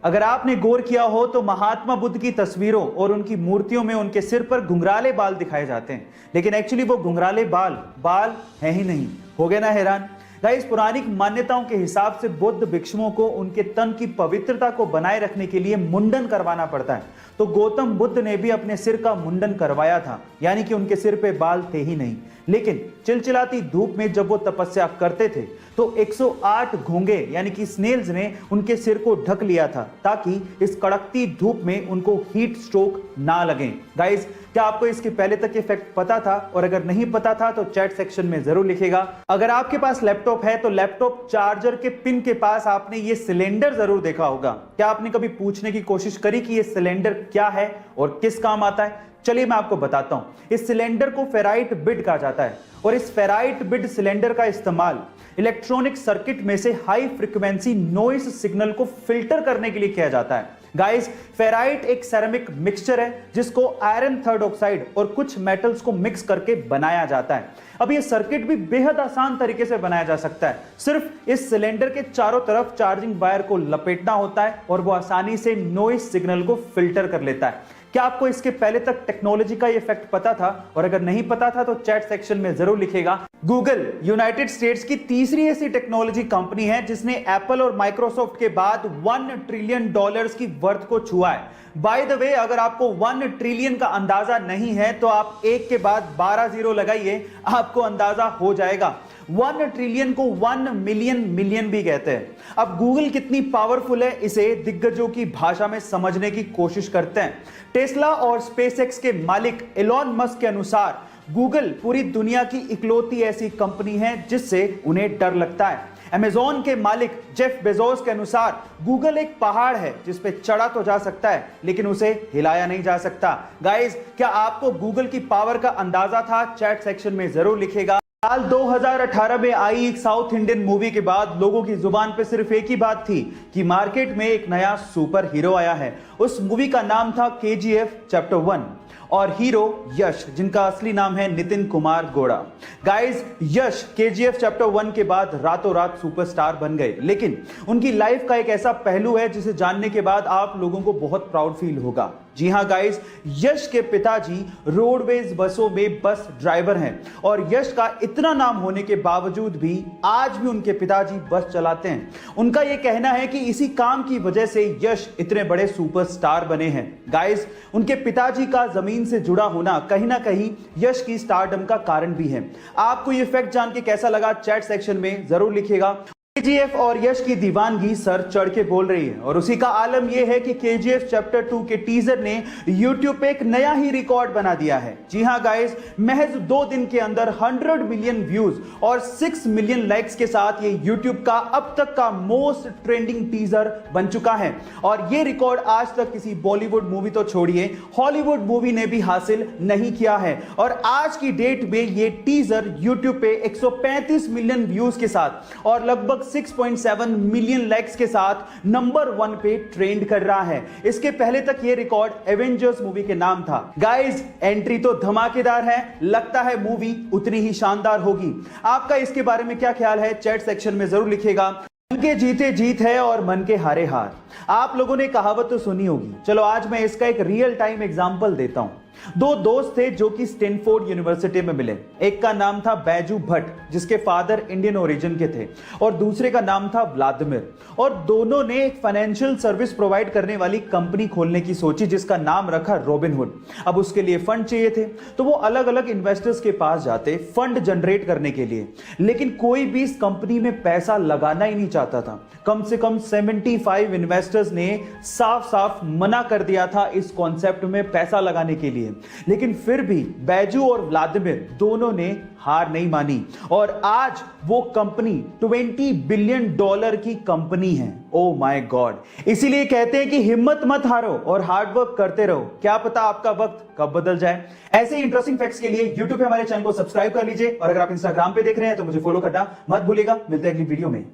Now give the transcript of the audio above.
अगर आपने गौर किया हो तो महात्मा बुद्ध की तस्वीरों और उनकी मूर्तियों में उनके सिर पर घुंघराले बाल दिखाए जाते हैं, लेकिन एक्चुअली वो घुंघराले बाल है ही नहीं। हो गए ना हैरान? गाइस, पुरानी मान्यताओं के हिसाब से बुद्ध भिक्षुओं को उनके तन की पवित्रता को बनाए रखने के लिए मुंडन करवाना पड़ता है। तो गौतम बुद्ध ने भी अपने सिर का मुंडन करवाया था, यानी कि उनके सिर पे बाल थे ही नहीं। लेकिन चिलचिलाती धूप में जब वो तपस्या करते थे तो 108 घोंगे यानी कि स्नेल्स ने उनके सिर को ढक लिया था, ताकि इस कड़कती धूप में उनको हीट स्ट्रोक ना लगे। गाइस, क्या आपको इसके पहले तक ये फैक्ट पता था? और अगर नहीं पता था तो चैट सेक्शन में जरूर लिखेगा। अगर आपके पास लैपटॉप है तो लैपटॉप चार्जर के पिन के पास आपने ये सिलेंडर जरूर देखा होगा। क्या आपने कभी पूछने की कोशिश करी कि ये सिलेंडर क्या है और किस काम आता है? चलिए मैं आपको बताता हूं। इस सिलेंडर को फेराइट बिड कहा जाता है और इस फेराइट बिड सिलेंडर का इस्तेमाल इलेक्ट्रॉनिक सर्किट में से हाई फ्रीक्वेंसी नॉइस सिग्नल को फिल्टर करने के लिए किया जाता है। गाइस, फेराइट एक सेरेमिक मिक्सचर है जिसको आयरन थर्ड ऑक्साइड और कुछ मेटल्स को मिक्स करके बनाया जाता है। अब ये सर्किट भी बेहद आसान तरीके से बनाया जा सकता है। सिर्फ इस सिलेंडर के चारों तरफ चार्जिंग वायर को लपेटना होता है और वो आसानी से नॉइस सिग्नल को फिल्टर कर लेता है। क्या आपको इसके पहले तक टेक्नोलॉजी का ये फैक्ट पता था? और अगर नहीं पता था तो चैट सेक्शन में जरूर लिखेगा। गूगल यूनाइटेड स्टेट्स की तीसरी ऐसी टेक्नोलॉजी कंपनी है जिसने एप्पल और माइक्रोसॉफ्ट के बाद $1 ट्रिलियन की वर्थ को छुआ है। बाय द वे, अगर आपको 1 ट्रिलियन का अंदाजा नहीं है तो आप एक के बाद 12 जीरो लगाइए, आपको अंदाजा हो जाएगा। 1 ट्रिलियन को 1 मिलियन भी कहते हैं। अब गूगल कितनी पावरफुल है, इसे दिग्गजों की भाषा में समझने की कोशिश करते हैं। टेस्ला और स्पेसएक्स के मालिक एलॉन मस्क के अनुसार गूगल पूरी दुनिया की इकलौती ऐसी कंपनी है जिससे उन्हें डर लगता है। अमेज़न के मालिक जेफ बेजोस के अनुसार गूगल एक पहाड़ है जिस पे चढ़ा तो जा सकता है लेकिन उसे हिलाया नहीं जा सकता। गाइस, क्या आपको गूगल की पावर का अंदाजा था? चैट सेक्शन में जरूर लिखेगा। साल 2018 में आई एक साउथ इंडियन मूवी के बाद लोगों की जुबान पे सिर्फ एक ही बात थी कि मार्केट में एक नया सुपर हीरो आया है। उस मूवी का नाम था KGF चैप्टर 1 और हीरो यश, जिनका असली नाम है नितिन कुमार गौड़ा। गाइस, यश KGF चैप्टर 1 के बाद रातों रात सुपरस्टार बन गए, लेकिन उनकी लाइफ का एक ऐसा पहलू है जिसे जानने के बाद आप लोगों को बहुत प्राउड फील होगा। जी हां गाइस, यश के पिताजी रोडवेज बसों में बस ड्राइवर हैं और यश का इतना नाम होने के बावजूद भी आज भी उनके पिताजी बस चलाते हैं। उनका यह कहना है कि इसी काम की वजह से यश इतने बड़े सुपरस्टार बने हैं। गाइस, उनके पिताजी का जमीन से जुड़ा होना कहीं ना कहीं यश की स्टारडम का कारण भी है। आपको यह फैक्ट जान के कैसा लगा? चैट सेक्शन में जरूर लिखिएगा। KGF और यश की दीवानगी सर चढ़ के बोल रही है और उसी का आलम यह है कि KGF चैप्टर 2 के टीजर ने YouTube पे एक नया ही रिकॉर्ड बना दिया है। जी हां गाइस, महज 2 दिन के अंदर 100 मिलियन व्यूज और 6 मिलियन लाइक्स के साथ ये YouTube का अब तक का मोस्ट ट्रेंडिंग टीजर बन चुका है और ये रिकॉर्ड आज तक किसी बॉलीवुड मूवी तो छोड़िए, हॉलीवुड मूवी ने भी हासिल नहीं किया है। और आज की डेट में ये टीजर YouTube पे 135 मिलियन व्यूज के साथ और लगभग 6.7 मिलियन लाइक्स के साथ नंबर 1 पे ट्रेंड कर रहा है। इसके पहले तक ये रिकॉर्ड एवेंजर्स मूवी के नाम था। गाइस, एंट्री तो धमाकेदार है, लगता है मूवी उतनी ही शानदार होगी। आपका इसके बारे में क्या ख्याल है? चैट सेक्शन में जरूर लिखिएगा। मन के जीते जीत है और मन के हारे हार। आप लोगों ने कहावत तो सुनी होगी, चलो आज मैं इसका एक रियल टाइम एग्जांपल देता हूं। 2 दोस्त थे जो कि स्टैनफोर्ड यूनिवर्सिटी में मिले। एक का नाम था बैजू भट्ट, जिसके फादर इंडियन ओरिजिन के थे, और दूसरे का नाम था व्लादिमीर। और दोनों ने एक फाइनेंशियल सर्विस प्रोवाइड करने वाली कंपनी खोलने की सोची जिसका नाम रखा रॉबिनहुड। अब उसके लिए फंड चाहिए थे तो वो अलग अलग इन्वेस्टर्स के पास जाते फंड जनरेट करने के लिए, लेकिन कोई भी इस कंपनी में पैसा लगाना ही नहीं चाहता था। कम से कम 75 इन्वेस्टर्स ने साफ साफ मना कर दिया था इस कॉन्सेप्ट में पैसा लगाने के लिए, लेकिन फिर भी बैजू और व्लादिमीर दोनों ने हार नहीं मानी और आज वो कंपनी $20 बिलियन की कंपनी है। Oh my God! इसीलिए कहते हैं कि हिम्मत मत हारो और हार्डवर्क करते रहो, क्या पता आपका वक्त कब बदल जाए। ऐसे इंटरेस्टिंग फैक्ट्स के लिए YouTube पे हमारे चैनल को सब्सक्राइब कर लीजिए और अगर आप Instagram पे देख रहे हैं तो मुझे फॉलो करना मत भूलिएगा। मिलते हैं अगली वीडियो में।